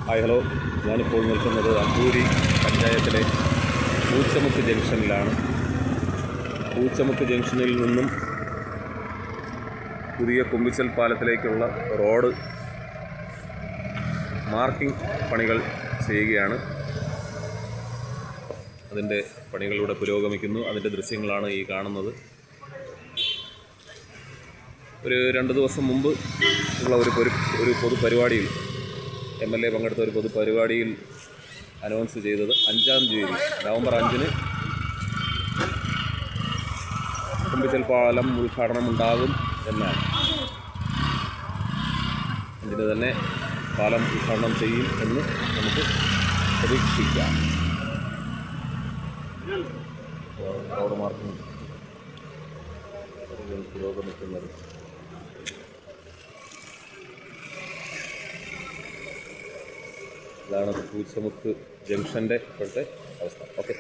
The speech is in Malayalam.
ഹായ് ഹലോ, ഞാനിപ്പോൾ നിൽക്കുന്നത് അമ്പൂരി പഞ്ചായത്തിലെ പൂച്ചമുക്ക് ജംഗ്ഷനിലാണ്. പൂച്ചമുക്ക് ജംഗ്ഷനിൽ നിന്നും പുതിയ കുമ്പിച്ചൽ പാലത്തിലേക്കുള്ള റോഡ് മാർക്കിംഗ് പണികൾ ചെയ്യുകയാണ്. അതിൻ്റെ പണികളിലൂടെ പുരോഗമിക്കുന്നു. അതിൻ്റെ ദൃശ്യങ്ങളാണ് ഈ കാണുന്നത്. ഒരു 2 ദിവസം മുമ്പ് ഉള്ള ഒരു പൊതുപരിപാടിയിൽ MLA പങ്കെടുത്ത ഒരു പൊതുപരിപാടിയിൽ അനൗൺസ് ചെയ്തത് 5-ാം തീയതി നവംബർ 5-ന് കുമ്പിച്ചൽ പാലം ഉദ്ഘാടനം ഉണ്ടാകും എന്നാണ്. 5-ന് തന്നെ പാലം ഉദ്ഘാടനം ചെയ്യും എന്ന് നമുക്ക് പ്രതീക്ഷിക്കാം. റോഡ് മാർക്കിംഗ് പുരോഗമിക്കുന്നത്. ഇതാണ് പൂച്ചമുക്ക് ജംഗ്ഷൻ്റെ ഇപ്പോഴത്തെ അവസ്ഥ. ഓക്കെ.